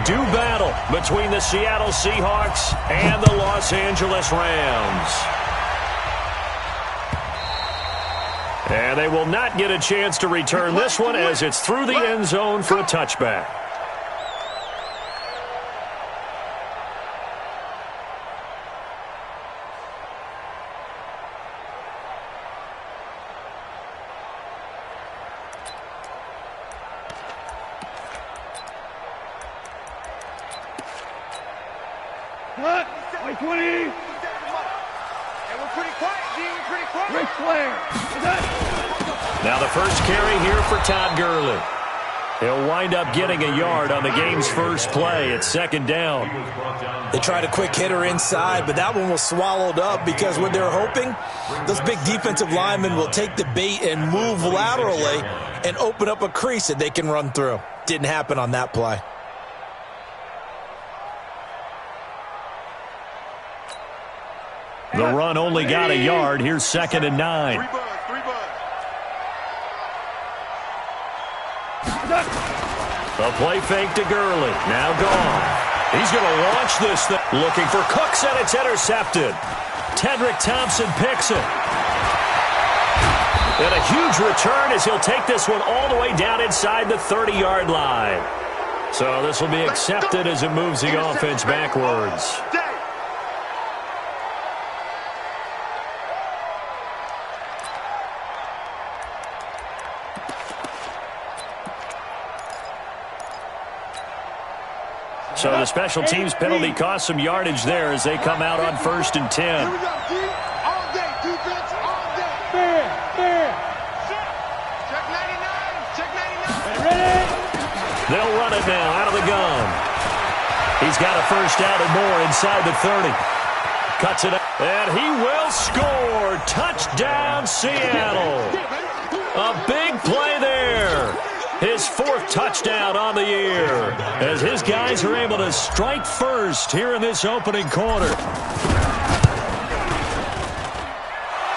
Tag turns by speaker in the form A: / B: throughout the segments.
A: do battle between the Seattle Seahawks and the Los Angeles Rams. And they will not get a chance to return this one as it's through the end zone for a touchback. Now the first carry here for Todd Gurley. He'll wind up getting a yard on the game's first play. It's second down.
B: They tried a quick hitter inside, but that one was swallowed up because what they're hoping, those big defensive linemen will take the bait and move laterally and open up a crease that they can run through. Didn't happen on that play.
A: The run only got a yard. Here's 2nd and 9. A play fake to Gurley. Now gone. He's going to launch this thing. Looking for Cooks, and it's intercepted. Tedrick Thompson picks it. And a huge return as he'll take this one all the way down inside the 30-yard line. So this will be accepted as it moves the offense backwards. So the special teams penalty cost some yardage there as they come out on 1st and 10.
C: Here we go, D. All day, defense, all day. Fair. Check 99, check 99. Ready?
A: They'll run it now out of the gun. He's got a first down and more inside the 30. Cuts it up, and he will score. Touchdown, Seattle. A big play there. His 4th touchdown on the year as his guys are able to strike first here in this opening quarter.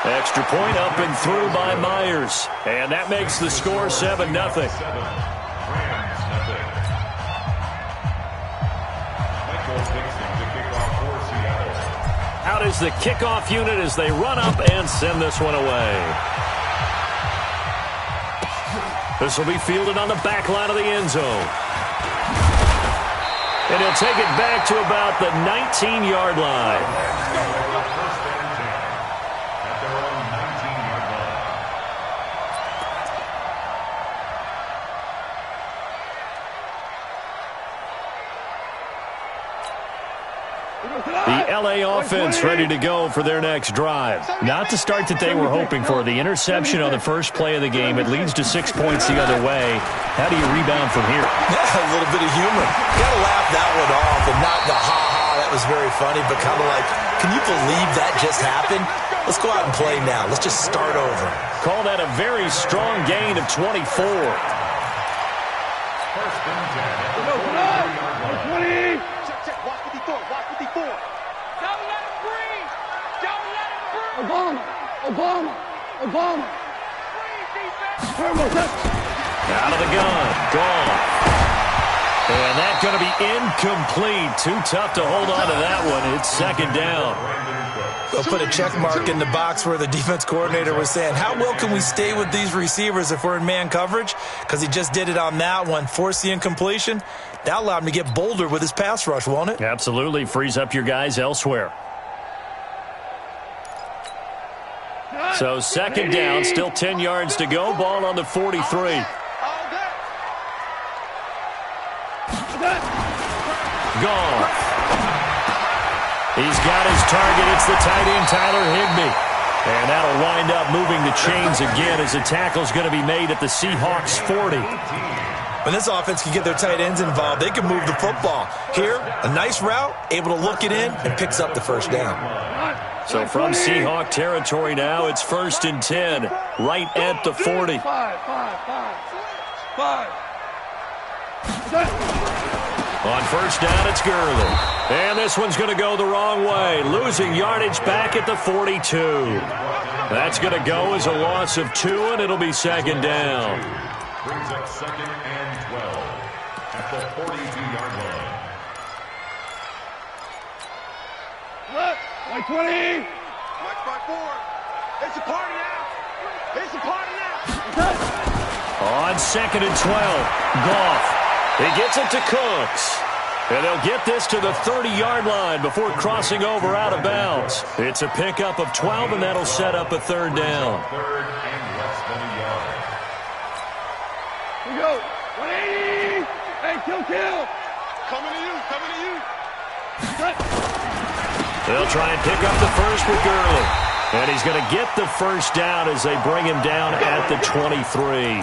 A: Extra point up and through by Myers. And that makes the score 7-0. Out is the kickoff unit as they run up and send this one away. This will be fielded on the back line of the end zone. And he'll take it back to about the 19-yard line. The L.A. offense ready to go for their next drive. Not the start that they were hoping for. The interception on the first play of the game. It leads to 6 points the other way. How do you rebound from here?
B: Yeah, a little bit of humor. Got to laugh that one off and not the ha-ha. That was very funny, but kind of like, can you believe that just happened? Let's go out and play now. Let's just start over.
A: Call that a very strong gain of 24.
C: First and 10. 20. Check. Watch 54. Don't let him breathe. Obama.
A: Out of the gun. Gone. And that's going to be incomplete. Too tough to hold on to that one. It's 2nd down.
B: They'll put a check mark in the box where the defense coordinator was saying, how well can we stay with these receivers if we're in man coverage? Because he just did it on that one. Force the incompletion. That allowed him to get bolder with his pass rush, won't it?
A: Absolutely. Frees up your guys elsewhere. So 2nd down, still 10 yards to go. Ball on the 43. Gone. He's got his target. It's the tight end, Tyler Higbee. And that'll wind up moving the chains again as the tackle's going to be made at the Seahawks 40.
B: When this offense can get their tight ends involved, they can move the football. Here, a nice route, able to look it in, and picks up the first down.
A: So from Seahawk territory now, it's 1st and 10, right at the 40. On first down, it's Gurley. And this one's going to go the wrong way, losing yardage back at the 42. That's going to go as a loss of 2, and it'll be 2nd down.
D: Brings up 2nd and 12 at the 42-yard line.
C: 20. Mike by 4. It's a party now. It's a party now.
A: On 2nd and 12, Goff. He gets it to Cooks. And they'll get this to the 30-yard line before crossing over out of bounds. It's a pickup of 12, and that'll set up a 3rd down.
C: Third and less than a yard. Here we go. 180. Hey, kill. Coming to you.
A: They'll try and pick up the first with Gurley. And he's going to get the first down as they bring him down at the 23.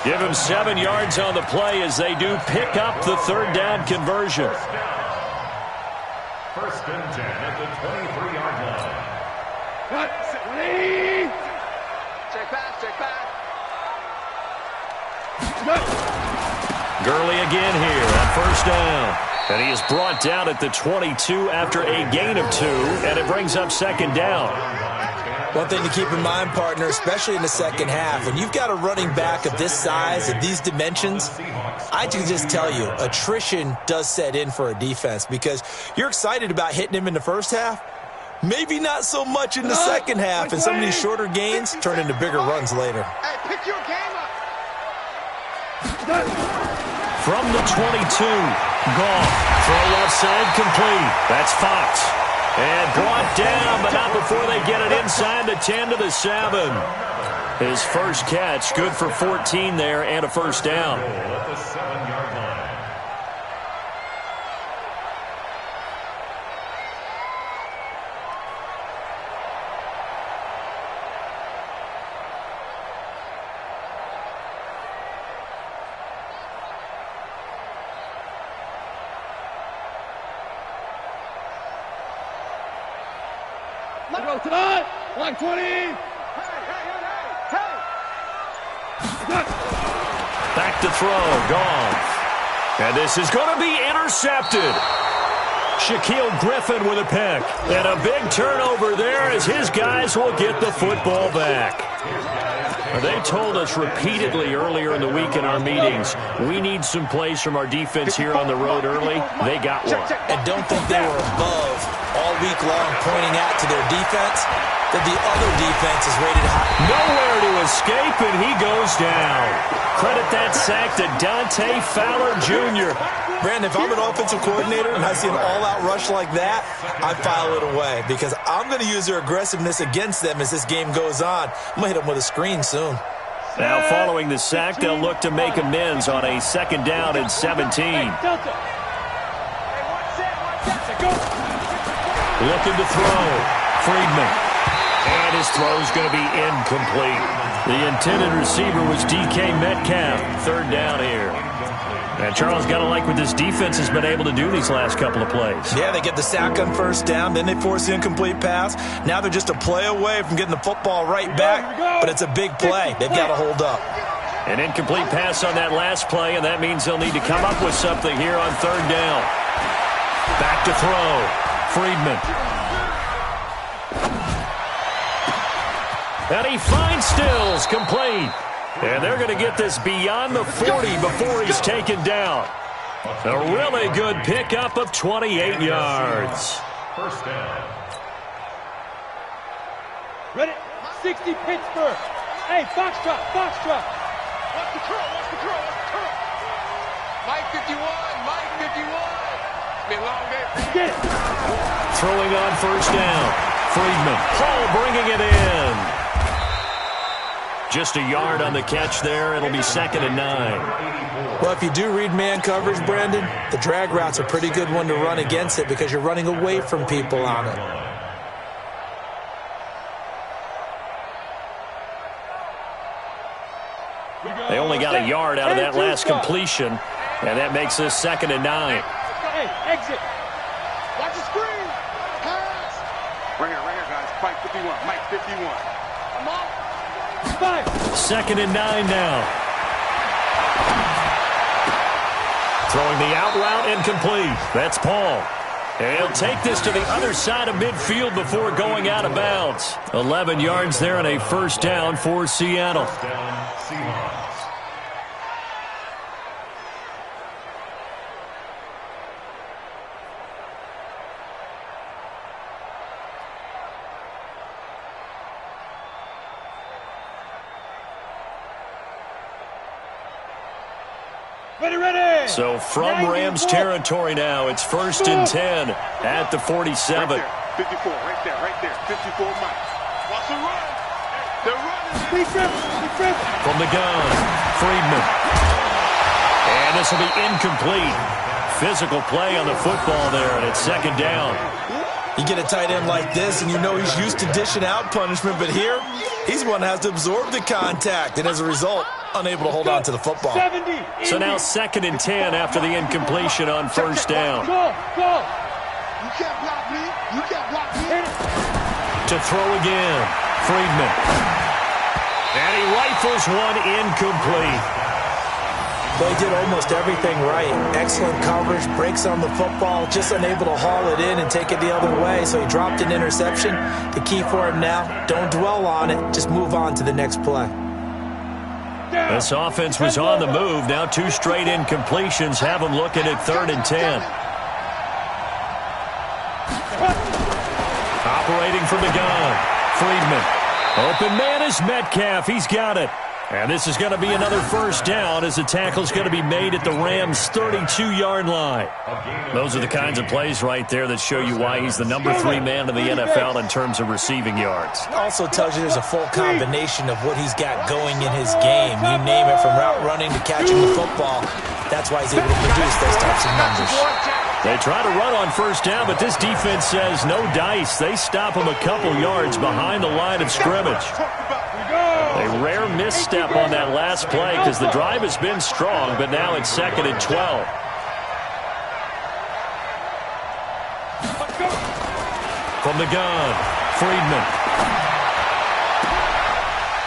A: Give him 7 yards on the play as they do pick up the 3rd down conversion.
C: First and 10 at the 23-yard line. Cut. 180. Check back.
A: Gurley again here on 1st down. And he is brought down at the 22 after a gain of 2, and it brings up 2nd down.
B: One thing to keep in mind, partner, especially in the second half, when you've got a running back of this size, of these dimensions, I can just tell you, attrition does set in for a defense because you're excited about hitting him in the first half. Maybe not so much in the second half, and some of these shorter gains turn into bigger runs later.
C: Hey, pick your game up.
A: From the 22, Goff. Throw left side complete. That's Fox. And brought down, but not before they get it inside the 10 to the 7. His first catch, good for 14 there and a first down.
C: At the 7-yard line. Go tonight. 120. Hey.
A: Back to throw. Goff. And this is going to be intercepted. Shaquille Griffin with a pick. And a big turnover there as his guys will get the football back. They told us repeatedly earlier in the week in our meetings, we need some plays from our defense here on the road early. They got one.
B: And don't think they were above all week long pointing out to their defense that the other defense is rated high.
A: Nowhere to escape, and he goes down. Credit that sack to Dante Fowler Jr.
B: Brandon, if I'm an offensive coordinator and I see an all-out rush like that, I file it away because I'm going to use their aggressiveness against them as this game goes on. I'm going to hit them with a screen soon.
A: Now following the sack, they'll look to make amends on a 2nd down and 17. Looking to throw. Friedman. And his throw's going to be incomplete. The intended receiver was DK Metcalf. 3rd down here. And Charles, got to like what this defense has been able to do these last couple of plays.
B: Yeah, they get the sack on 1st down, then they force the incomplete pass. Now they're just a play away from getting the football right back, but it's a big play. They've got to hold up.
A: An incomplete pass on that last play, and that means they'll need to come up with something here on 3rd down. Back to throw. Friedman. And he finds Stills, complete. And they're going to get this beyond the 40 before he's taken down. A really good pickup of 28 yards.
C: First down.
D: Ready? 60 Pittsburgh. Hey, Foxtrot.
C: What's the curl? Mike 51. It's been a long day.
D: Get it.
A: Throwing on 1st down. Friedman. Paul bringing it in. Just a yard on the catch there. It'll be 2nd and 9.
B: Well, if you do read man coverage, Brandon, the drag route's a pretty good one to run against it because you're running away from people on it.
A: They only got a yard out of that last completion, and that makes this 2nd and 9.
D: Hey, exit.
C: Watch the screen. Pass. Right here, guys. Mike 51. I'm off.
A: 2nd and 9 now. Throwing the out route incomplete. That's Paul. And he'll take this to the other side of midfield before going out of bounds. 11 yards there and a 1st down for Seattle.
D: Ready.
A: So from Rams territory now, it's 1st and 10 at the 47.
C: Right there, 54, right there. 54 miles. Watch the run. They're running.
A: From the gun, Friedman. And this will be incomplete. Physical play on the football there, and it's 2nd down.
B: You get a tight end like this, and you know he's used to dishing out punishment, but here, he's one that has to absorb the contact, and as a result, unable to hold on to the football.
A: So now 2nd and 10 after the incompletion on 1st down.
D: Go.
C: You can't block me. You can't block me.
A: To throw again, Friedman. And he rifles one incomplete.
B: They did almost everything right. Excellent coverage, breaks on the football, just unable to haul it in and take it the other way, so he dropped an interception. The key for him now, don't dwell on it, just move on to the next play.
A: This offense was on the move. Now 2 straight incompletions have them looking at 3rd and 10. Operating from the gun, Friedman. Open man is Metcalf. He's got it. And this is going to be another 1st down as the tackle's going to be made at the Rams' 32-yard line. Those are the kinds of plays right there that show you why he's the number 3 man in the NFL in terms of receiving yards.
B: Also tells you there's a full combination of what he's got going in his game. You name it, from route running to catching the football. That's why he's able to produce those types of numbers.
A: They try to run on 1st down, but this defense says no dice. They stop him a couple yards behind the line of scrimmage. A rare misstep on that last play because the drive has been strong, but now it's 2nd and 12. From the gun, Friedman.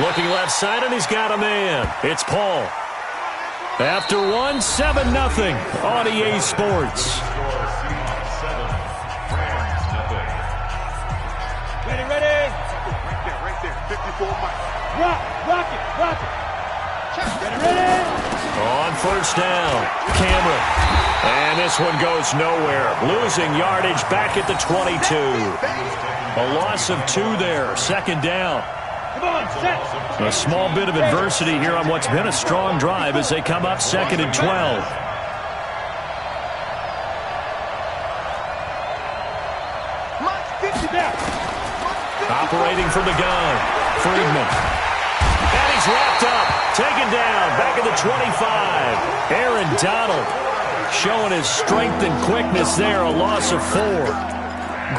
A: Looking left side, and he's got a man. It's Paul. After one, 7-0 on EA Sports.
D: Ready.
C: Right there. 54 miles.
D: Rock it. Ready.
A: On 1st down, Cameron. And this one goes nowhere. Losing yardage back at the 22. A loss of 2 there. 2nd down.
D: Come on, set.
A: A small bit of adversity here on what's been a strong drive as they come up 2nd and 12. Operating from the gun, Friedman. And he's wrapped up, taken down, back at the 25. Aaron Donald showing his strength and quickness there, a loss of 4.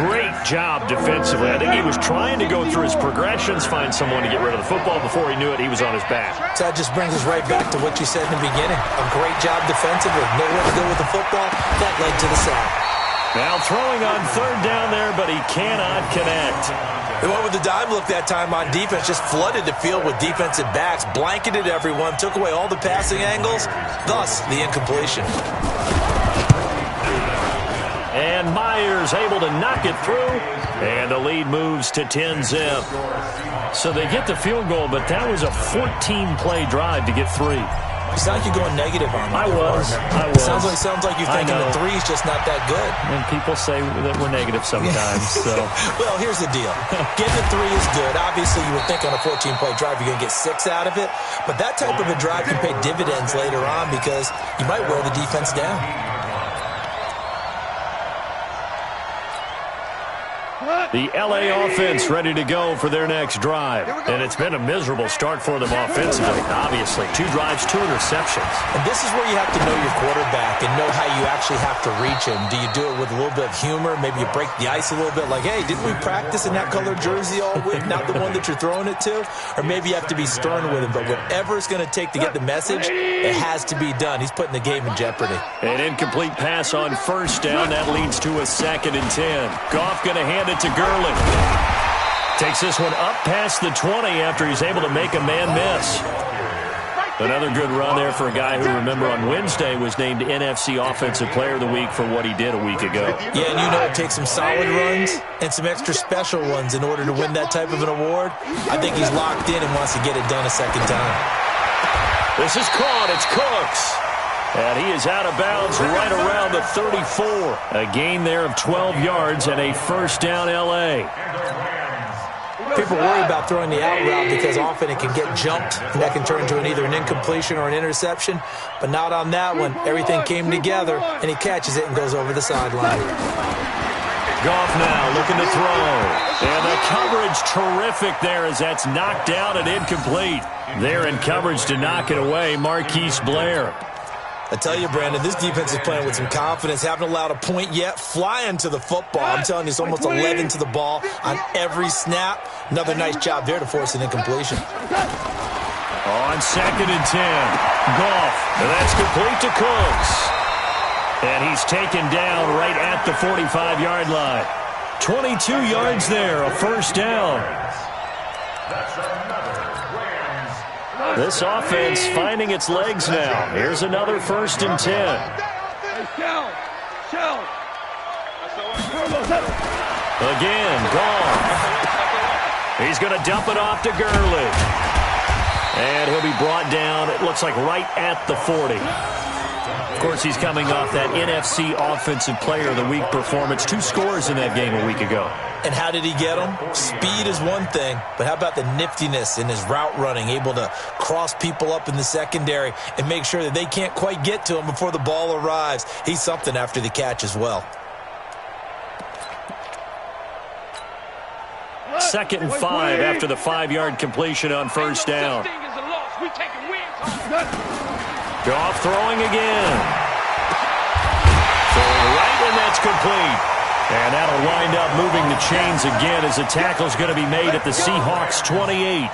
A: Great job defensively. I think he was trying to go through his progressions, find someone to get rid of the football. Before he knew it, he was on his back.
B: So that just brings us right back to what you said in the beginning. A great job defensively. Nowhere to go with the football. That led to the sack.
A: Now throwing on 3rd down there, but he cannot connect.
B: They went with the dime look that time on defense, just flooded the field with defensive backs, blanketed everyone, took away all the passing angles, thus the incompletion.
A: And Myers able to knock it through, and the lead moves to 10-zip. So they get the field goal, but that was a 14-play drive to get 3.
B: It's not like you're going negative on me.
A: I was.
B: Sounds like you're thinking the 3's just not that good.
A: And people say that we're negative sometimes. So,
B: well, here's the deal. Getting a 3 is good. Obviously, you would think on a 14-play drive you're going to get 6 out of it. But that type of a drive can pay dividends later on because you might wear the defense down.
A: The L.A. offense ready to go for their next drive. And it's been a miserable start for them offensively, obviously. 2 drives, 2 interceptions.
B: And this is where you have to know your quarterback and know how you actually have to reach him. Do you do it with a little bit of humor? Maybe you break the ice a little bit like, hey, didn't we practice in that colored jersey all week? Not the one that you're throwing it to? Or maybe you have to be stern with him. But whatever it's going to take to get the message, it has to be done. He's putting the game in jeopardy.
A: An incomplete pass on 1st down. That leads to a 2nd and 10. Goff going to hand it to Gurley. Takes this one up past the 20 after he's able to make a man miss. Another good run there for a guy who, remember, on Wednesday was named NFC Offensive Player of the Week for what he did a week ago.
B: Yeah, and you know it takes some solid runs and some extra special ones in order to win that type of an award. I think he's locked in and wants to get it done a second time.
A: This is caught. It's Cooks. And he is out of bounds right around the 34. A gain there of 12 yards and a 1st down L.A.
B: People worry about throwing the out route because often it can get jumped, and that can turn into either an incompletion or an interception. But not on that one. Everything came together, and he catches it and goes over the sideline.
A: Goff now looking to throw. And the coverage terrific there as that's knocked down and incomplete. There in coverage to knock it away, Marquise Blair.
B: I tell you, Brandon, this defense is playing with some confidence. Haven't allowed a point yet. Flying to the football. I'm telling you, it's almost 11 to the ball on every snap. Another nice job there to force an incompletion.
A: On 2nd and 10. Goff. And that's complete to Cooks. And he's taken down right at the 45-yard line. 22 yards there, a first down. This offense finding its legs now. Here's another 1st and 10. Again, Goff. He's going to dump it off to Gurley. And he'll be brought down, it looks like right at the 40. Of course, he's coming off that NFC Offensive Player of the Week performance. 2 scores in that game a week ago.
B: And how did he get them? Speed is one thing, but how about the niftiness in his route running, able to cross people up in the secondary and make sure that they can't quite get to him before the ball arrives. He's something after the catch as well.
A: 2nd and 5 after the 5-yard completion on first down. Goff throwing again. Throwing right, and that's complete. And that'll wind up moving the chains again as the tackle's going to be made at the Seahawks 28.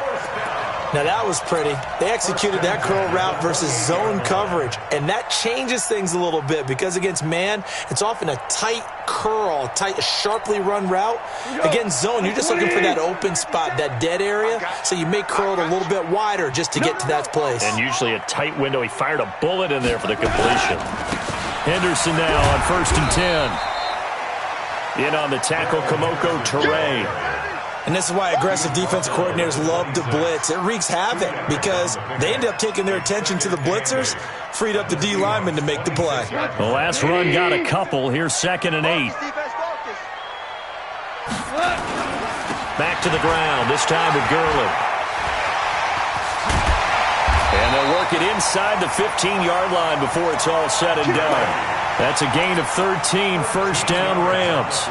B: Now that was pretty. They executed that curl route versus zone coverage, and that changes things a little bit because against man, it's often a tight curl, tight, sharply run route. Against zone, you're just looking for that open spot, that dead area, so you make curl a little bit wider just to get to that place.
A: And usually a tight window. He fired a bullet in there for the completion. Henderson now on 1st and 10. In on the tackle, Kamoko Toure.
B: And this is why aggressive defensive coordinators love to blitz. It wreaks havoc because they end up taking their attention to the blitzers, freed up the D lineman to make the play.
A: The last run got a couple. Here's 2nd and 8. Back to the ground, this time with Gurley. And they'll work it inside the 15-yard line before it's all said and done. That's a gain of 13, first down Rams.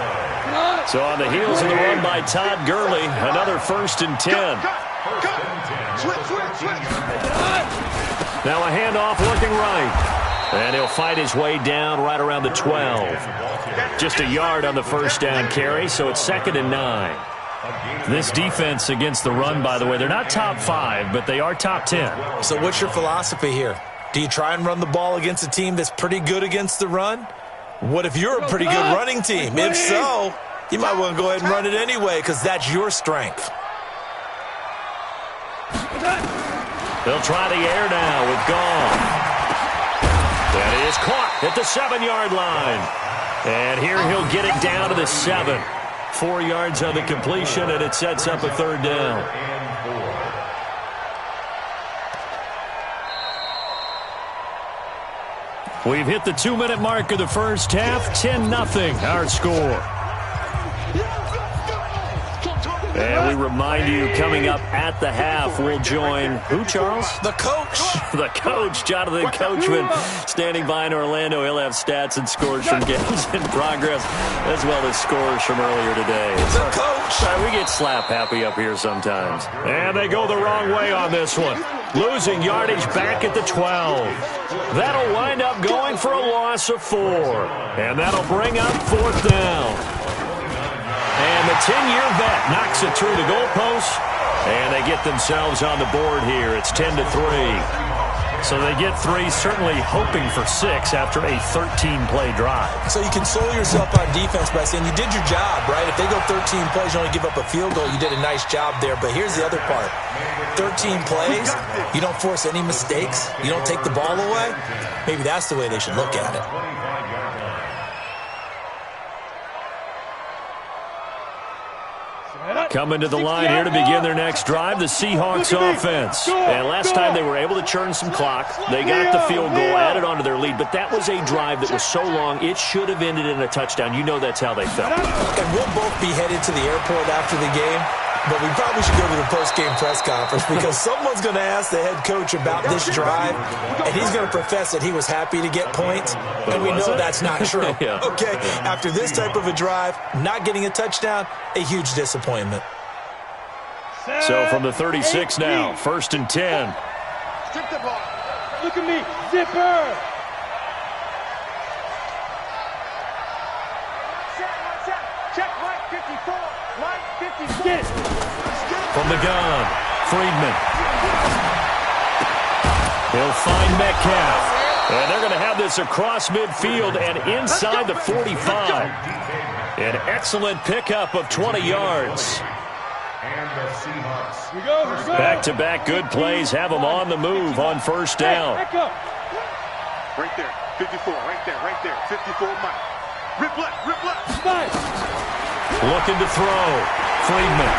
A: So on the heels of the run by Todd Gurley, another 1st and 10. Now a handoff looking right. And he'll fight his way down right around the 12. Just a yard on the first down carry, so it's 2nd and 9. This defense against the run, by the way, they're not top 5, but they are top 10.
B: So what's your philosophy here? Do you try and run the ball against a team that's pretty good against the run? What if you're a pretty good running team? If so, you might want to go ahead and run it anyway because that's your strength.
A: They'll try the air now with Goff. That is caught at the 7-yard line. And here he'll get it down to the 7. 4 yards on the completion, and it sets up a 3rd down. We've hit the 2-minute mark of the first half. 10-0 our score. And we remind you, coming up at the half, we'll join who, Charles?
B: The coach.
A: The coach, Jonathan Coachman, standing by in Orlando. He'll have stats and scores from games in progress, as well as scores from earlier today.
B: The coach.
A: We get slap happy up here sometimes. And they go the wrong way on this one. Losing yardage back at the 12. That'll wind up going for a loss of 4. And that'll bring up 4th down. And the 10-year vet knocks it through the goalpost. And they get themselves on the board here. It's 10-3. So they get 3, certainly hoping for 6 after a 13-play drive.
B: So you console yourself on defense by saying you did your job, right? If they go 13 plays, you only give up a field goal, you did a nice job there. But here's the other part. 13 plays, you don't force any mistakes, you don't take the ball away. Maybe that's the way they should look at it.
A: Coming to the line here to begin their next drive, the Seahawks offense. And last time they were able to churn some clock. They got the field goal, added onto their lead, but that was a drive that was so long, it should have ended in a touchdown. You know that's how they felt.
B: And we'll both be headed to the airport after the game. But we probably should go to the post-game press conference because someone's going to ask the head coach about this drive, and he's going to profess that he was happy to get points, and we know that's not true.
A: Yeah.
B: Okay, after this type of a drive, not getting a touchdown, a huge disappointment.
A: So from the 36 now, 1st and 10.
C: Strip the ball.
D: Look at me. Zipper.
C: Check right 54. Right 54.
D: Get it.
A: From the gun, Friedman. He'll find Metcalf. And they're going to have this across midfield and inside the 45. An excellent pickup of 20 yards.
D: Here we go. Here we go.
A: Back-to-back good plays have them on the move on 1st down.
D: Back up.
C: Right there. 54. Right there. Right there. 54 Mike. Rip left. Rip left.
D: Nice.
A: Looking to throw. Friedman.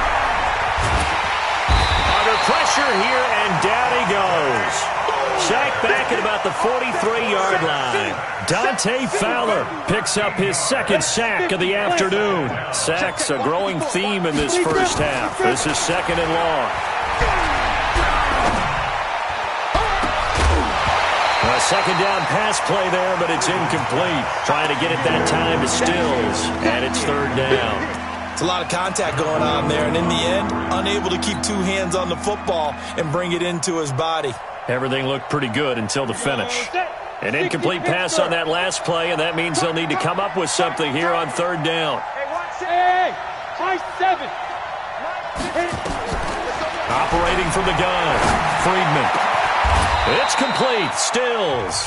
A: Under pressure here, and down he goes. Sacked back at about the 43-yard line. Dante Fowler picks up his 2nd sack of the afternoon. Sacks a growing theme in this first half. This is 2nd and long. A 2nd down pass play there, but it's incomplete. Trying to get it that time to Stills, and it's 3rd down.
B: It's a lot of contact going on there, and in the end, unable to keep 2 hands on the football and bring it into his body.
A: Everything looked pretty good until the finish. An incomplete pass on that last play, and that means they'll need to come up with something here on 3rd down.
D: Hey, high 7.
A: Operating from the gun, Friedman. It's complete. Stills.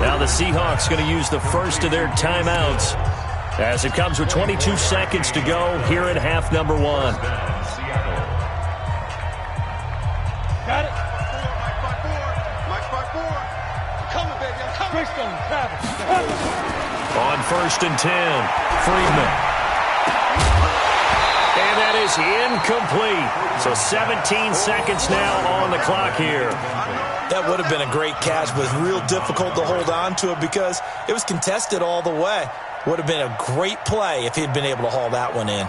A: Now the Seahawks going to use the first of their timeouts as it comes with 22 seconds to go here in half number 1.
D: Got it.
C: Mike 5-4. I'm coming, baby. I'm coming.
D: Brixton, Travis.
A: On 1st and 10, Friedman. And that is incomplete. So 17 seconds now on the clock here.
B: That would have been a great catch, but it's real difficult to hold on to it because it was contested all the way. Would have been a great play if he'd been able to haul that one in.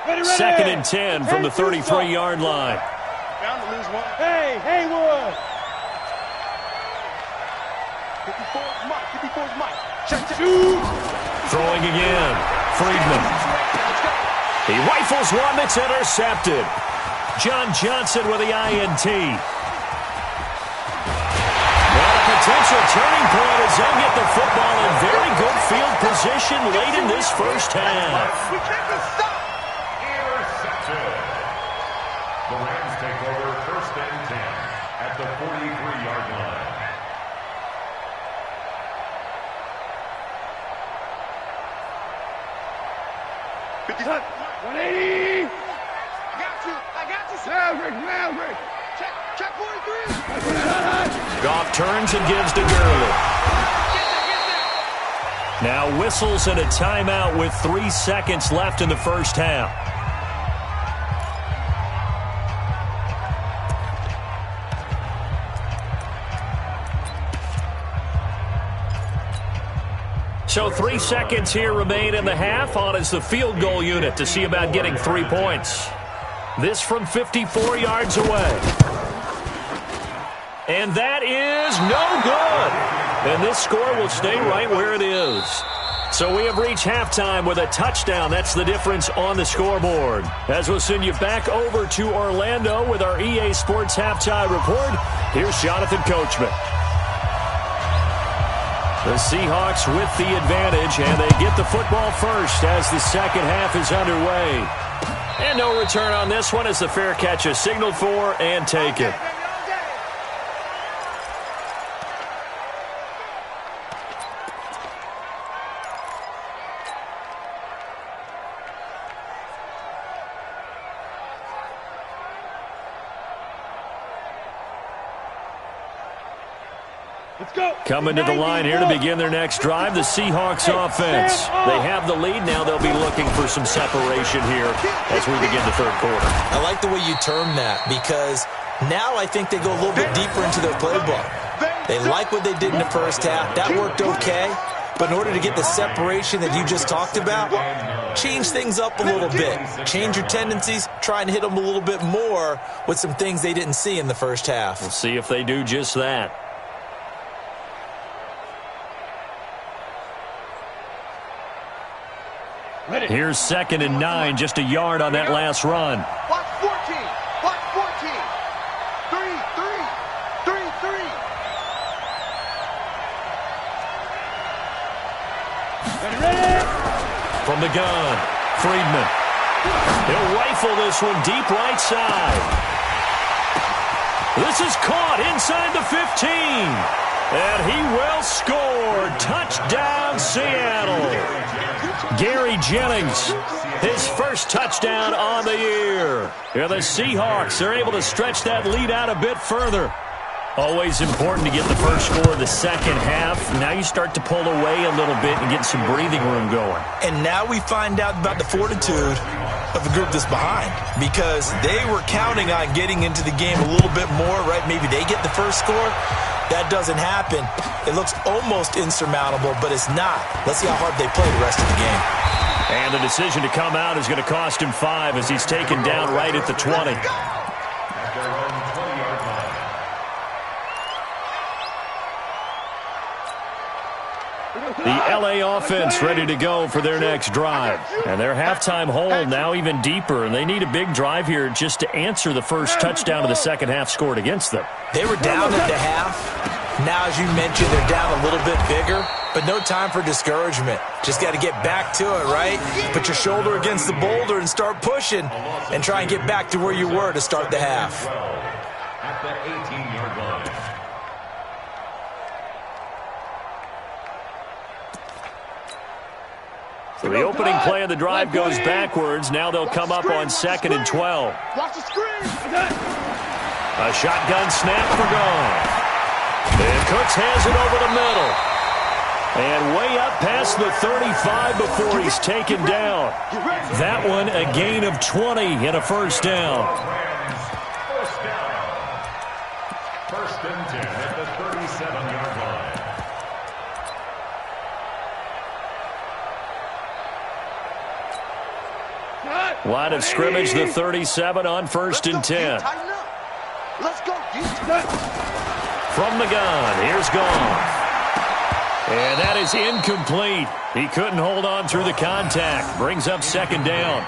D: Ready, ready.
A: 2nd and 10 from the 33-yard line.
C: Down to lose 1.
D: Hey, Haywood.
C: 54 is Mike. 54 is Mike. Check.
D: Shoot.
A: Throwing again, Friedman. He rifles one that's intercepted. John Johnson with the INT. Potential turning point as they'll get the football in very good field position late in this first half.
C: We can't be stopped.
E: Interception. The Rams take over 1st and 10 at the 43-yard line.
D: Cut. 180.
C: I got you.
D: Maverick.
C: Check 43.
A: Goff turns and gives to Gurley. Now whistles and a timeout with 3 seconds left in the first half. So 3 seconds here remain in the half. On is the field goal unit to see about getting 3 points. This from 54 yards away. And that is no good. And this score will stay right where it is. So we have reached halftime with a touchdown. That's the difference on the scoreboard. As we'll send you back over to Orlando with our EA Sports Halftime Report, here's Jonathan Coachman. The Seahawks with the advantage, and they get the football first as the second half is underway. And no return on this one as the fair catch is signaled for and taken.
D: Let's go.
A: Coming to the line here to begin their next drive, the Seahawks offense. They have the lead. Now they'll be looking for some separation here as we begin the third quarter.
B: I like the way you term that because now I think they go a little bit deeper into their playbook. They like what they did in the first half. That worked okay. But in order to get the separation that you just talked about, change things up a little bit. Change your tendencies. Try and hit them a little bit more with some things they didn't see in the first half.
A: We'll see if they do just that. Here's 2nd and 9, just a yard on that last run.
C: Watch 14. Watch 14. 3.
D: Ready?
A: From the gun, Friedman. He'll rifle this one deep right side. This is caught inside the 15. And he will score. Touchdown, Seattle. Gary Jennings, his first touchdown on the year. Yeah, the Seahawks are able to stretch that lead out a bit further. Always important to get the first score of the second half. Now you start to pull away a little bit and get some breathing room going.
B: And now we find out about the fortitude of the group that's behind, because they were counting on getting into the game a little bit more, right? Maybe they get the first score. That doesn't happen. It looks almost insurmountable, but it's not. Let's see how hard they play the rest of the game.
A: And the decision to come out is going to cost him 5 as he's taken down right at the 20. The LA offense ready to go for their next drive. And their halftime hole now even deeper, and they need a big drive here just to answer the first touchdown of the second half scored against them.
B: They were down at the half. Now, as you mentioned, they're down a little bit bigger, but no time for discouragement. Just got to get back to it, right? Put your shoulder against the boulder and start pushing and try and get back to where you were to start the half.
E: At the 18-yard line.
A: So the opening play of the drive goes backwards. Now they'll come up on 2nd and 12.
C: Watch the screen.
A: A shotgun snap for Goff. And Cooks has it over the middle. And way up past the 35 before he's taken down. That one a gain of 20 and a first down.
E: First down. 1st and 10 at the 37-yard line.
A: Line of scrimmage, the 37 on 1st and 10.
C: Let's go.
A: From the gun, here's Goff. And that is incomplete. He couldn't hold on through the contact. Brings up 2nd down.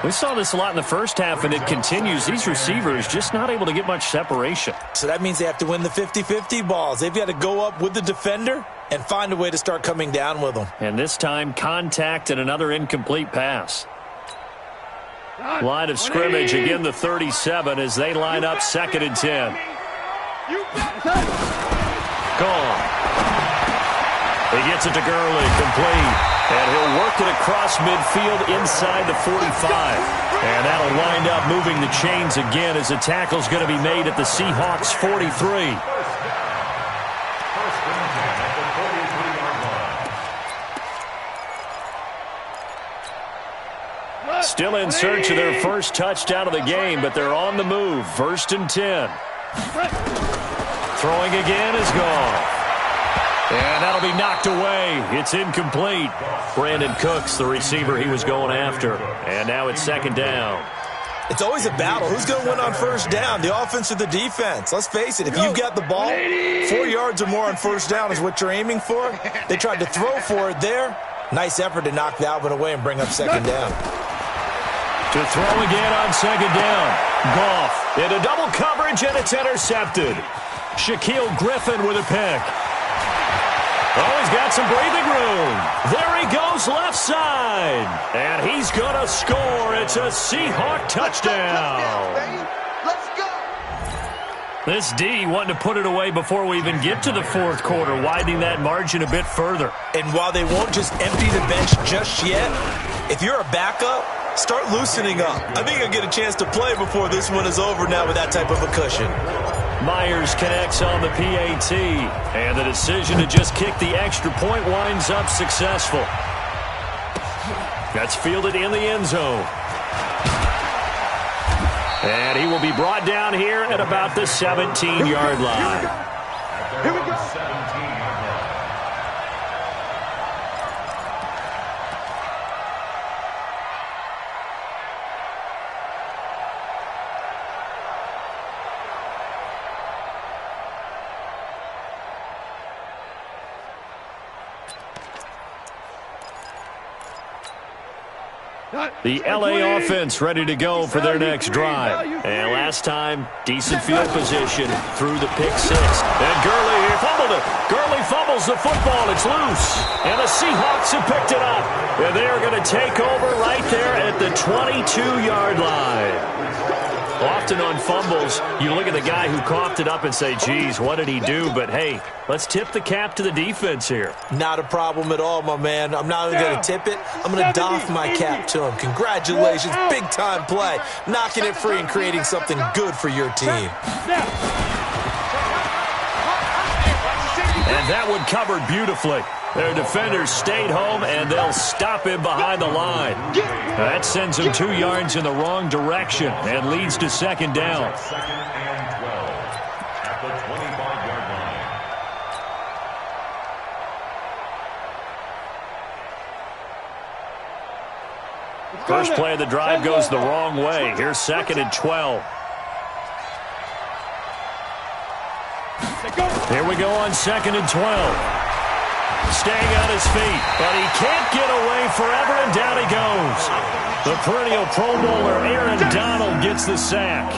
A: We saw this a lot in the first half, and it continues. These receivers just not able to get much separation.
B: So that means they have to win the 50-50 balls. They've got to go up with the defender and find a way to start coming down with them.
A: And this time, contact and another incomplete pass. Line of scrimmage, again the 37 as they line up 2nd and 10. Gone. He gets it to Gurley, complete. And he'll work it across midfield inside the 45. And that'll wind up moving the chains again as the tackle's going to be made at the Seahawks 43.
E: First and 10 at the 43-yard line.
A: Still in search of their first touchdown of the game, but they're on the move. 1st and 10. Throwing again is Goff. And that'll be knocked away. It's incomplete. Brandon Cooks, the receiver he was going after. And now it's 2nd down.
B: It's always a battle. Who's going to win on 1st down, the offense or the defense? Let's face it, if you've got the ball, 4 yards or more on 1st down is what you're aiming for. They tried to throw for it there. Nice effort to knock that one away and bring up 2nd down.
A: To throw again on 2nd down. Goff into double coverage, and it's intercepted. Shaquille Griffin with a pick. Oh, he's got some breathing room. There he goes left side. And he's going to score. It's a Seahawk touchdown.
C: Let's go.
A: This D wanting to put it away before we even get to the 4th quarter, widening that margin a bit further.
B: And while they won't just empty the bench just yet, if you're a backup, start loosening up. I think you'll get a chance to play before this one is over now with that type of a cushion.
A: Myers connects on the PAT, and the decision to just kick the extra point winds up successful. That's fielded in the end zone. And he will be brought down here at about the 17-yard line.
C: Here we go.
A: The LA offense ready to go for their next drive. And last time, decent field position through the pick six. And Gurley here fumbled it. Gurley fumbles the football. It's loose. And the Seahawks have picked it up. And they are going to take over right there at the 22-yard line. Often on fumbles, you look at the guy who coughed it up and say, geez, what did he do? But, hey, let's tip the cap to the defense here.
B: Not a problem at all, my man. I'm not only going to tip it, I'm going to doff my cap to him. Congratulations, big-time play. Knocking it free and creating something good for your team.
A: And that one covered beautifully. Their defenders stayed home, and they'll stop him behind the line. That sends him 2 yards in the wrong direction and leads to second down.
E: Second and 12 at the 25-yard line.
A: First play of the drive goes the wrong way. Here's second and 12. Here we go on second and 12. Staying on his feet, but he can't get away forever, and down he goes. The perennial Pro Bowler Aaron Donald gets the sack.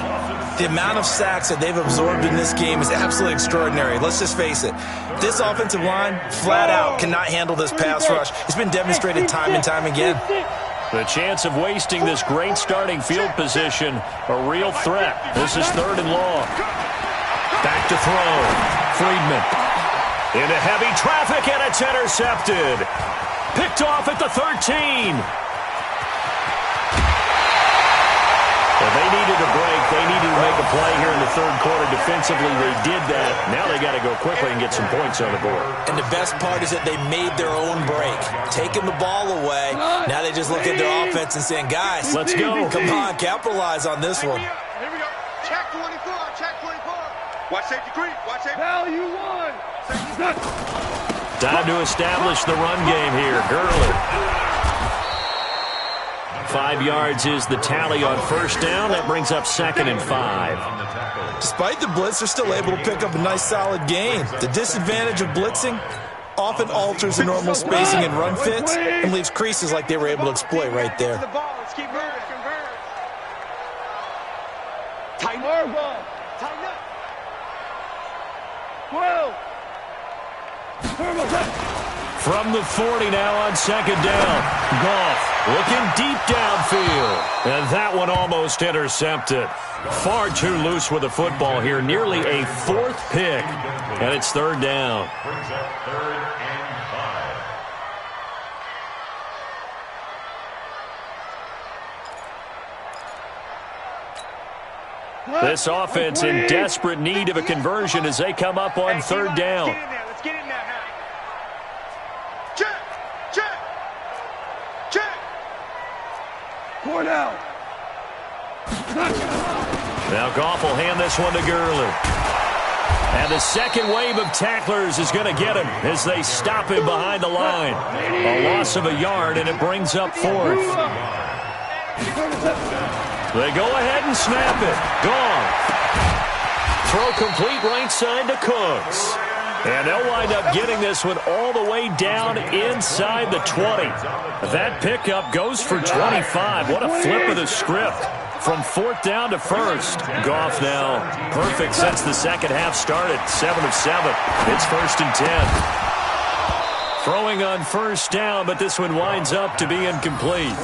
B: The amount of sacks that they've absorbed in this game is absolutely extraordinary. Let's just face it. This offensive line, flat out, cannot handle this pass rush. It's been demonstrated time and time again.
A: The chance of wasting this great starting field position, a real threat. This is third and long. Back to throw. Friedman. Into heavy traffic, and it's intercepted. Picked off at the 13. Well, they needed a break. They needed to make a play here in the third quarter. Defensively, they did that. Now they got to go quickly and get some points on the board.
B: And the best part is that they made their own break. Taking the ball away. Now they just look at their offense and saying, guys,
A: let's go.
B: Come on, capitalize on this one.
C: Here we go. Check 24. Check 24. Watch safety creep. Watch safety. Value one.
A: Time to establish the run game here. Gurley. 5 yards is the tally on first down. That brings up second and 5.
B: Despite the blitz, they're still able to pick up a nice, solid gain. The disadvantage of blitzing often alters the normal spacing and run fits and leaves creases like they were able to exploit right there.
C: Let's keep moving. Tighten up. Tighten up. 12.
A: From the 40 now on second down. Goff looking deep downfield. And that one almost intercepted. Far too loose with the football here. Nearly a fourth pick. And it's third down.
E: Brings up third and 5.
A: This offense in desperate need of a conversion as they come up on third down.
C: Let's get in there. Check. Check. Check. Point out.
A: Now Goff will hand this one to Gurley. And the second wave of tacklers is going to get him as they stop him behind the line. A loss of a yard, and it brings up fourth. They go ahead and snap it. Goff. Throw complete right side to Cooks. And they'll wind up getting this one all the way down inside the 20. That pickup goes for 25. What a flip of the script. From fourth down to first. Goff now perfect since the second half started. 7 of 7. It's first and 10. Throwing on first down, but this one winds up to be incomplete.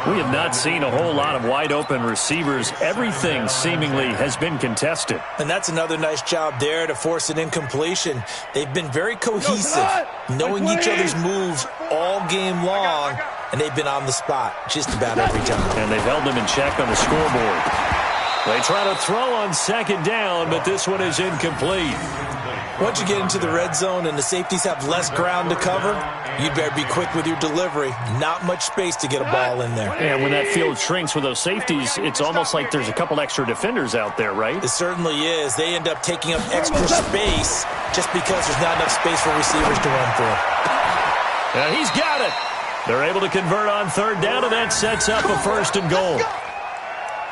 A: We have not seen a whole lot of wide-open receivers. Everything seemingly has been contested.
B: And that's another nice job there to force an incompletion. They've been very cohesive, knowing each other's moves all game long, and they've been on the spot just about every time.
A: And they've held them in check on the scoreboard. They try to throw on second down, but this one is incomplete.
B: Once you get into the red zone and the safeties have less ground to cover, you'd better be quick with your delivery. Not much space to get a ball in there.
A: And when that field shrinks with those safeties, it's almost like there's a couple extra defenders out there, right?
B: It certainly is. They end up taking up extra space just because there's not enough space for receivers to run through.
A: And he's got it. They're able to convert on third down, and that sets up a first and goal.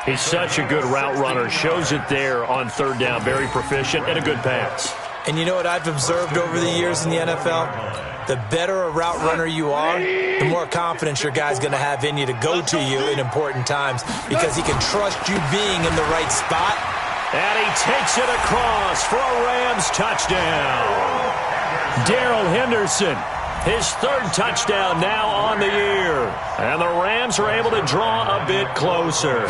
A: He's such a good route runner. Shows it there on third down. Very proficient and a good pass.
B: And you know what I've observed over the years in the NFL? The better a route runner you are, the more confidence your guy's going to have in you to go to you in important times because he can trust you being in the right spot.
A: And he takes it across for a Rams touchdown. Darrell Henderson, his third touchdown now on the year. And the Rams are able to draw a bit closer.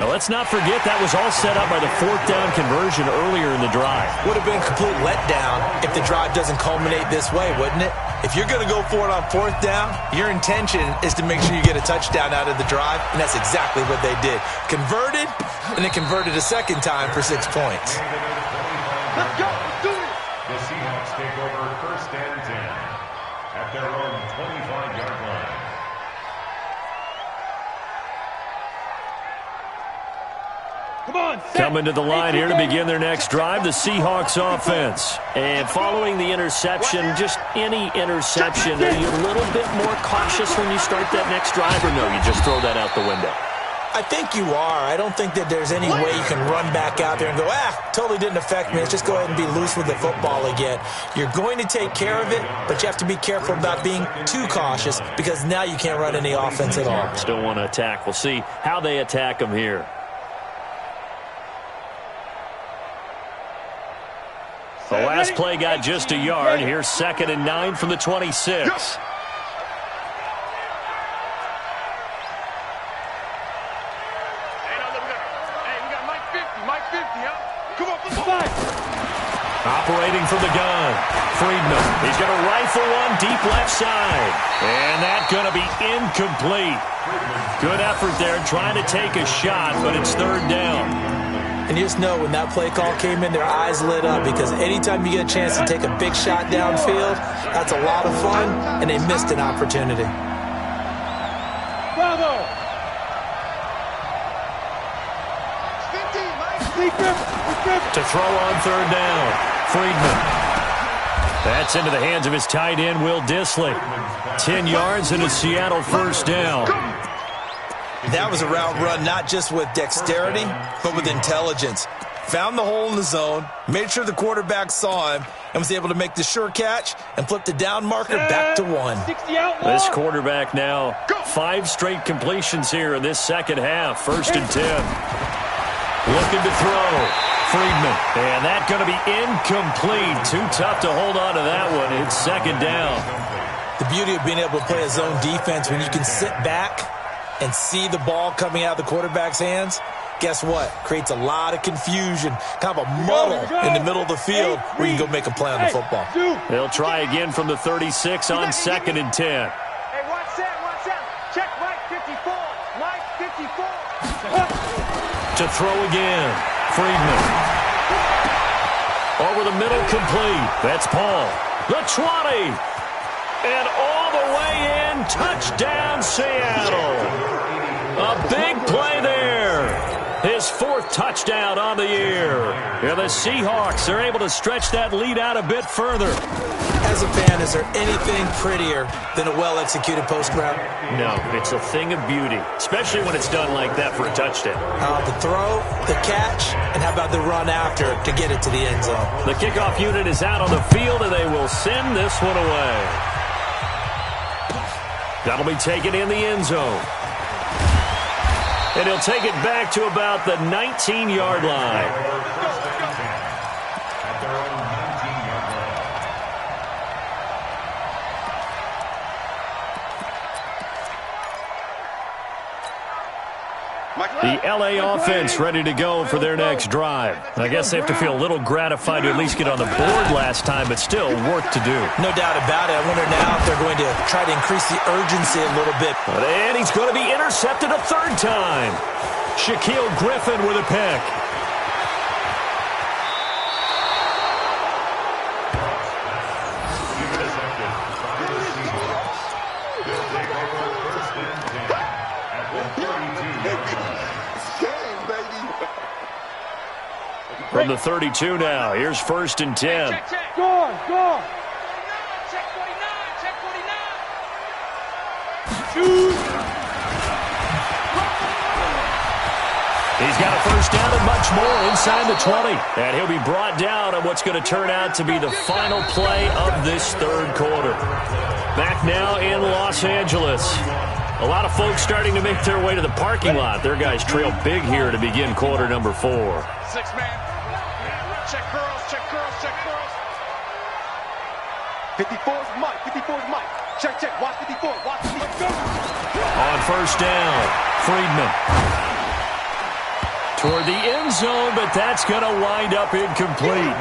A: Now, let's not forget that was all set up by the fourth down conversion earlier in the drive.
B: Would have been a complete letdown if the drive doesn't culminate this way, wouldn't it? If you're going to go for it on fourth down, your intention is to make sure you get a touchdown out of the drive, and that's exactly what they did. Converted, and then converted a second time for 6 points.
C: Let's go. Let's do it.
E: The Seahawks take over first and 10 at their own 25-yard line.
D: Come on,
A: Coming to the line here to begin their next drive, the Seahawks offense. And following the interception, just any interception, are you a little bit more cautious when you start that next drive, or no, you just throw that out the window?
B: I think you are. I don't think that there's any way you can run back out there and go, totally didn't affect me. Let's just go ahead and be loose with the football again. You're going to take care of it, but you have to be careful about being too cautious because now you can't run any offense at all.
A: Still want to attack. We'll see how they attack them here. The last play got just a yard. Here's 2nd and 9 from the 26. Operating from the gun, Friedman. He's going to rifle one deep left side. And that's going to be incomplete. Good effort there trying to take a shot, but it's third down.
B: And you just know when that play call came in, their eyes lit up because anytime you get a chance to take a big shot downfield, that's a lot of fun, and they missed an opportunity.
D: Bravo.
A: To throw on third down, Friedman. That's into the hands of his tight end, Will Dissly. 10 yards and a Seattle first down.
B: That was a route run not just with dexterity, but with intelligence. Found the hole in the zone, made sure the quarterback saw him, and was able to make the sure catch and flip the down marker back to 1.
A: This quarterback now 5 straight completions here in this second half. 1st and 10. Looking to throw. Friedman. And that's going to be incomplete. Too tough to hold on to that one. It's 2nd down.
B: The beauty of being able to play a zone defense when you can sit back and see the ball coming out of the quarterback's hands, guess what? Creates a lot of confusion, kind of a muddle in the middle of the field where you can go make a play on the football.
A: They'll try again from the 36 on 2nd and 10.
C: Hey, watch that. Check Mike 54. Mike 54.
A: To throw again, Friedman. Over the middle, complete. That's Paul. The 20. And all the way in, touchdown Seattle. A big play there. His 4th touchdown on the year. And the Seahawks are able to stretch that lead out a bit further.
B: As a fan, is there anything prettier than a well-executed post route?
A: No, it's a thing of beauty, especially when it's done like that for a touchdown.
B: The throw, the catch, and how about the run after to get it to the end zone?
A: The kickoff unit is out on the field, and they will send this one away. That'll be taken in the end zone. And he'll take it back to about the 19-yard line. The L.A. offense ready to go for their next drive. I guess they have to feel a little gratified to at least get on the board last time, but still work to do.
B: No doubt about it. I wonder now if they're going to try to increase the urgency a little bit.
A: And he's going to be intercepted a 3rd time. Shaquille Griffin with a pick. From the 32 now, here's 1st and 10.
D: Go on.
C: Check 49.
D: Shoot.
A: He's got a first down at and much more inside the 20. And he'll be brought down on what's going to turn out to be the final play of this third quarter. Back now in Los Angeles. A lot of folks starting to make their way to the parking lot. Their guys trail big here to begin quarter number 4.
C: 6-man. Check girls, check girls, check girls. 54's Mike, 54's Mike. Check, check, watch 54, watch 54.
A: On first down, Friedman. Toward the end zone, but that's going to wind up incomplete.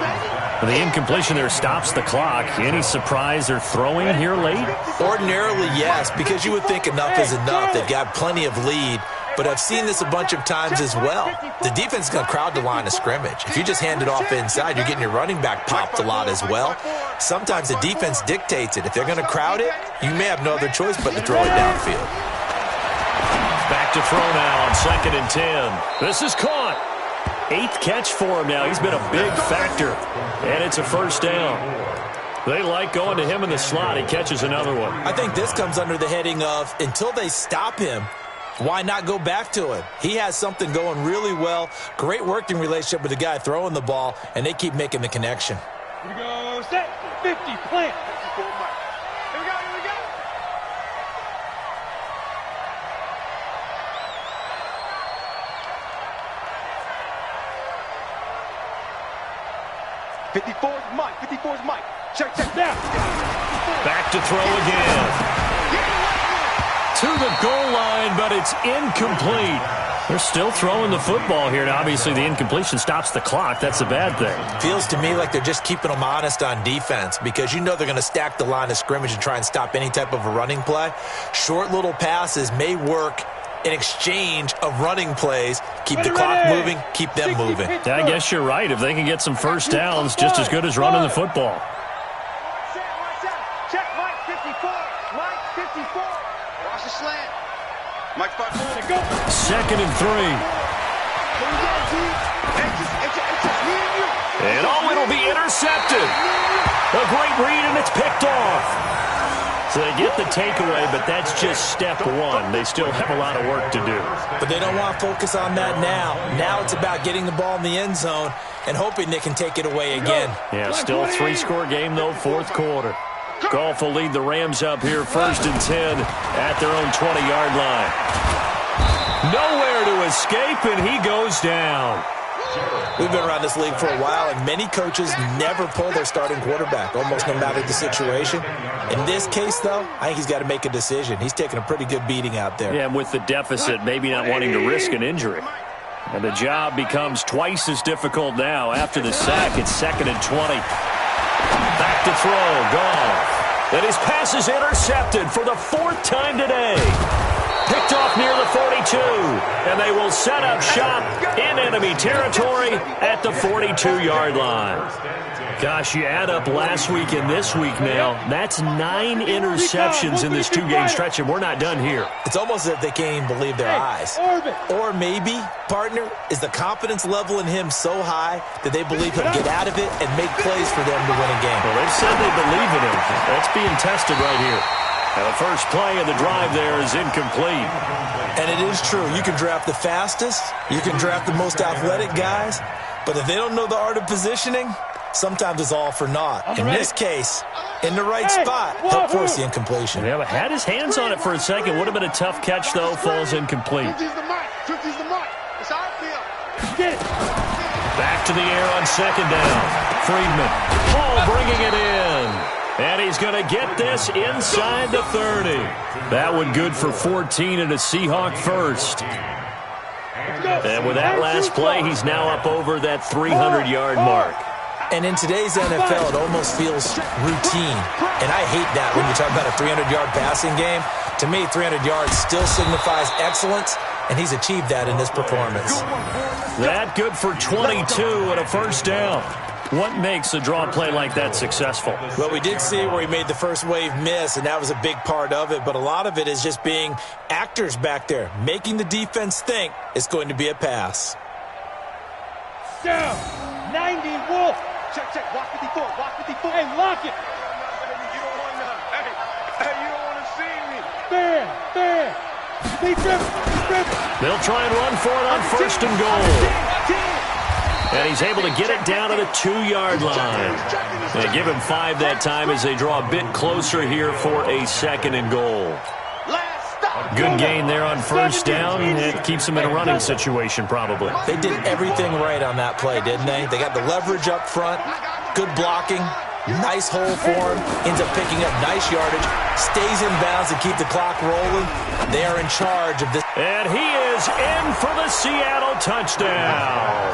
A: The incompletion there stops the clock. Any surprise they're throwing here late?
B: Ordinarily, yes, because you would think enough is enough. They've got plenty of lead, but I've seen this a bunch of times as well. The defense is going to crowd the line of scrimmage. If you just hand it off inside, you're getting your running back popped a lot as well. Sometimes the defense dictates it. If they're going to crowd it, you may have no other choice but to throw it downfield.
A: Back to throw now on 2nd and 10. This is caught. 8th catch for him now. He's been a big factor. And it's a first down. They like going to him in the slot. He catches another one.
B: I think this comes under the heading of, until they stop him, why not go back to him? He has something going really well. Great working relationship with the guy throwing the ball, and they keep making the connection.
D: Here we go, set, 50, plant.
C: Here we go, here we go. "54's Mike, 54's Mike. Check, check, down.
A: Back to throw again. To the goal line, but it's incomplete. They're still throwing the football here. Now, obviously, the incompletion stops the clock. That's a bad thing.
B: Feels to me like they're just keeping them honest on defense because you know they're going to stack the line of scrimmage and try and stop any type of a running play. Short little passes may work in exchange of running plays. Keep the clock moving, keep them moving.
A: Yeah, I guess you're right. If they can get some first downs, just as good as running the football.
C: Check, Mike 54. Mike 54. Watch the slant. Mike 54.
A: 2nd and 3. And oh, it'll be intercepted. A great read, and it's picked off. So they get the takeaway, but that's just step one. They still have a lot of work to do.
B: But they don't want to focus on that now. Now it's about getting the ball in the end zone and hoping they can take it away again.
A: Yeah, still a 3-score game, though, 4th quarter. Goff will lead the Rams up here 1st and 10 at their own 20-yard line. Nowhere to escape, and he goes down.
B: We've been around this league for a while, and many coaches never pull their starting quarterback, almost no matter the situation. In this case, though, I think he's got to make a decision. He's taking a pretty good beating out there.
A: Yeah, and with the deficit, maybe not wanting to risk an injury. And the job becomes twice as difficult now. After the sack, it's 2nd and 20. Back to throw, Goff. And his pass is intercepted for the 4th time today. Picked off near the 42, and they will set up shop in enemy territory at the 42-yard line. Gosh, you add up last week and this week now, that's 9 interceptions in this 2-game stretch, and we're not done here.
B: It's almost as if they can't even believe their eyes. Or maybe, partner, is the confidence level in him so high that they believe he'll get out of it and make plays for them to win a game.
A: Well, they've said they believe in him. That's being tested right here. And the first play of the drive there is incomplete.
B: And it is true. You can draft the fastest. You can draft the most athletic guys. But if they don't know the art of positioning, sometimes it's all for naught. In this case, in the right spot, help force the incompletion.
A: Yeah, but had his hands on it for a second. Would have been a tough catch, though. Falls incomplete.
C: 50's the mic. 50's the mic. It's our field.
D: Get it.
A: Back to the air on 2nd down. Friedman. Paul bringing it in. And he's going to get this inside the 30. That one good for 14 and a Seahawk first. And with that last play, he's now up over that 300-yard mark.
B: And in today's NFL, it almost feels routine. And I hate that when you talk about a 300-yard passing game. To me, 300 yards still signifies excellence, and he's achieved that in this performance.
A: That good for 22 and a first down. What makes a draw play like that successful?
B: Well, we did see where he made the first wave miss, and that was a big part of it. But a lot of it is just being actors back there, making the defense think it's going to be a pass.
D: Down. 90 Wolf.
C: Check, check. Watch 54. Watch 54.
D: Hey, lock it.
C: You don't want to. Hey, you don't want to see me.
D: Fair. Be driven.
A: They'll try and run for it on 1st and goal. And he's able to get it down to the 2-yard line. They give him 5 that time as they draw a bit closer here for a 2nd and goal. Good gain there on first down. It keeps them in a running situation probably.
B: They did everything right on that play, didn't they? They got the leverage up front, good blocking, nice hole for him, ends up picking up nice yardage, stays in bounds to keep the clock rolling. They are in charge of this.
A: And he is in for the Seattle touchdown.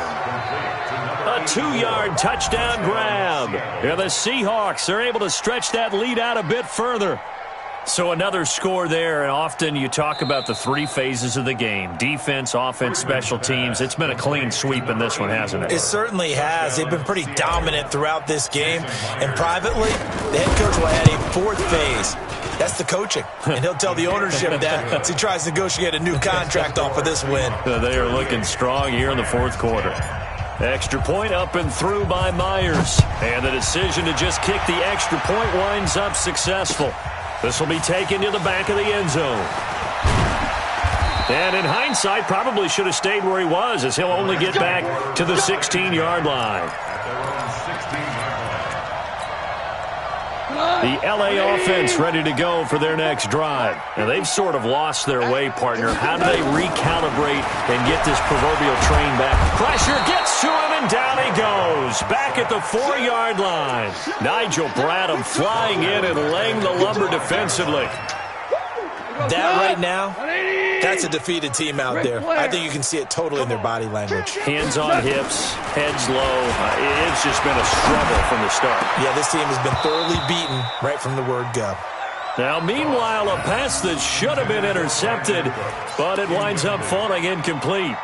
A: A 2-yard touchdown grab. And the Seahawks are able to stretch that lead out a bit further. So another score there, and often you talk about the 3 phases of the game. Defense, offense, special teams. It's been a clean sweep in this one, hasn't it?
B: It certainly has. They've been pretty dominant throughout this game. And privately, the head coach will add a 4th phase. That's the coaching. And he'll tell the ownership that as he tries to negotiate a new contract off of this win.
A: They are looking strong here in the 4th quarter. Extra point up and through by Myers. And the decision to just kick the extra point winds up successful. This will be taken to the back of the end zone. And in hindsight, probably should have stayed where he was, as he'll only get back to the 16-yard line. The LA offense ready to go for their next drive. Now, they've sort of lost their way, partner. How do they recalibrate and get this proverbial train back? Pressure gets to him, and down he goes. Back at the 4-yard line. Nigel Bradham flying in and laying the lumber defensively.
B: That right now, that's a defeated team out there. I think you can see it totally in their body language.
A: Hands on hips, heads low. It's just been a struggle from the start.
B: Yeah, this team has been thoroughly beaten right from the word go.
A: Now, meanwhile, a pass that should have been intercepted, but it winds up falling incomplete.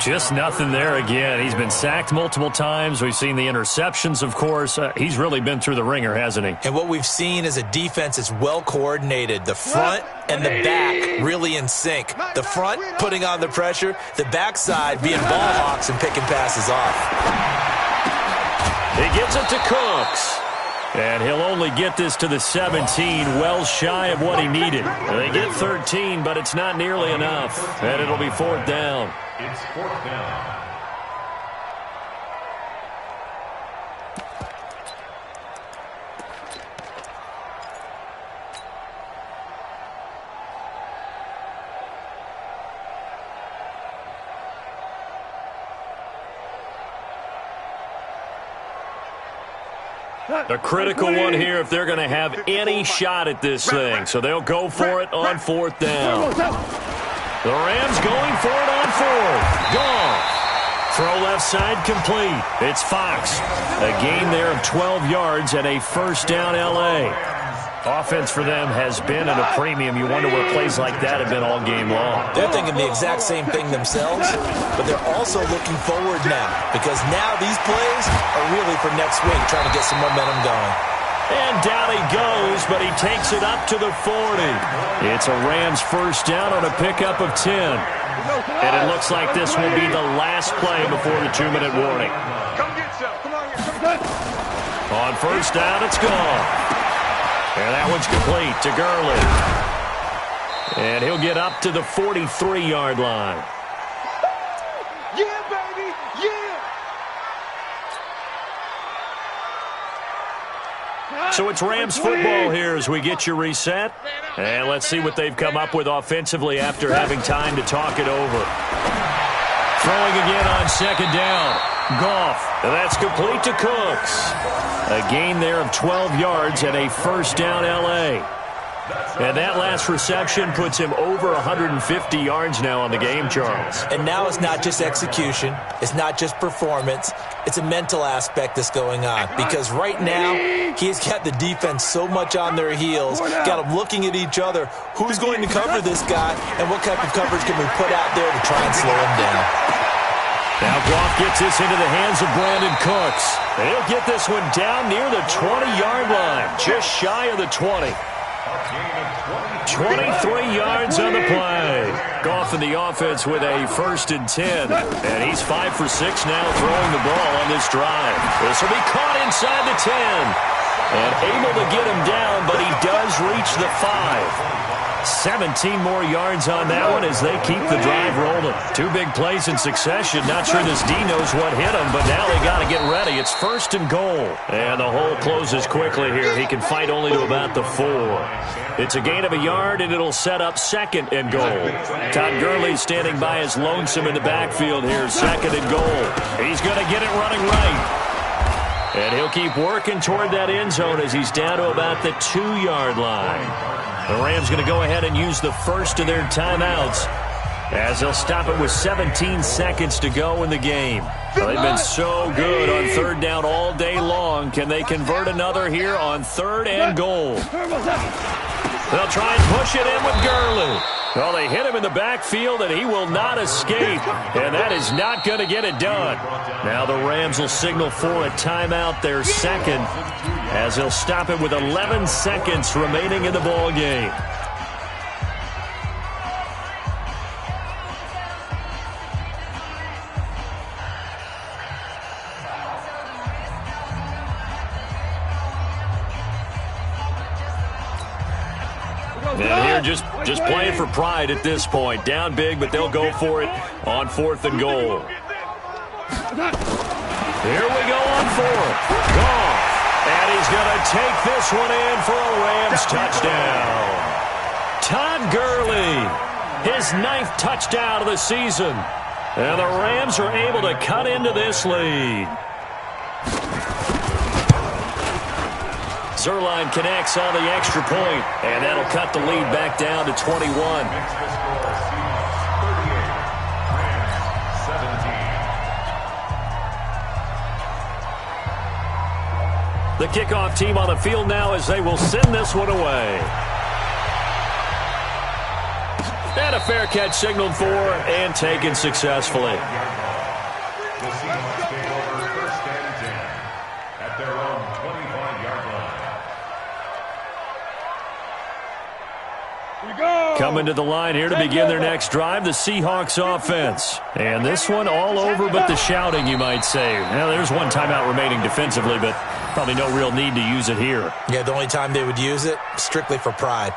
A: Just nothing there again. He's been sacked multiple times. We've seen the interceptions, of course. He's really been through the ringer, hasn't he?
B: And what we've seen is a defense that's well coordinated. The front and the back really in sync. The front putting on the pressure. The backside being ball hawks and picking passes off.
A: He gives it to Cooks. And he'll only get this to the 17, well shy of what he needed. They get 13, but it's not nearly enough. And it'll be 4th down.
E: It's 4th down.
A: A critical one here if they're going to have any shot at this thing. So they'll go for it on 4th down. The Rams going for it on 4th. Gone. Throw left side complete. It's Fox. A gain there of 12 yards and a 1st down L.A. Offense for them has been at a premium. You wonder where plays like that have been all game long.
B: They're thinking the exact same thing themselves, but they're also looking forward now because now these plays are really for next week, trying to get some momentum going.
A: And down he goes, but he takes it up to the 40. It's a Rams 1st down on a pickup of 10. And it looks like this will be the last play before the 2-minute warning.
C: Come get some. Come on, get some.
A: On 1st down, it's gone. And that one's complete to Gurley. And he'll get up to the 43-yard line.
C: Yeah, baby. Yeah.
A: So it's Rams football here as we get you reset. And let's see what they've come up with offensively after having time to talk it over. Throwing again on 2nd down. Goff. And that's complete to Cooks. A gain there of 12 yards and a 1st down L.A. And that last reception puts him over 150 yards now on the game, Charles.
B: And now it's not just execution. It's not just performance. It's a mental aspect that's going on. Because right now, he's got the defense so much on their heels, got them looking at each other. Who's going to cover this guy, and what type of coverage can we put out there to try and slow him down?
A: Now Goff gets this into the hands of Brandon Cooks. And he'll get this one down near the 20-yard line, just shy of the 20. 23 yards on the play. Goff in the offense with a 1st and 10. And he's 5 for 6 now throwing the ball on this drive. This will be caught inside the 10. And able to get him down, but he does reach the 5. 17 more yards on that one as they keep the drive rolling. 2 big plays in succession. Not sure this D knows what hit him, but now they got to get ready. It's 1st and goal. And the hole closes quickly here. He can fight only to about the 4. It's a gain of a yard, and it'll set up 2nd and goal. Todd Gurley standing by as lonesome in the backfield here. 2nd and goal. He's going to get it running right. And he'll keep working toward that end zone as he's down to about the 2-yard line. The Rams going to go ahead and use the first of their timeouts as they'll stop it with 17 seconds to go in the game. Well, they've been so good on 3rd down all day long. Can they convert another here on 3rd and goal? They'll try and push it in with Gurley. Well, they hit him in the backfield, and he will not escape, and that is not going to get it done. Now the Rams will signal for a timeout, their 2nd, as they'll stop it with 11 seconds remaining in the ball game. And here just playing for pride at this point. Down big, but they'll go for it on 4th and goal. Here we go on 4th. Gone. And he's going to take this one in for a Rams touchdown. Todd Gurley, his 9th touchdown of the season. And the Rams are able to cut into this lead. Zerline connects on the extra point, and that'll cut the lead back down to 21. The kickoff team on the field now as they will send this one away. And a fair catch signaled for and taken successfully.
E: The Seahawks take over 1st and 10 at their own 25-yard line.
A: Coming to the line here to begin their next drive, the Seahawks offense. And this one all over but the shouting, you might say. Now, there's one timeout remaining defensively, but probably no real need to use it here.
B: Yeah, the only time they would use it, strictly for pride.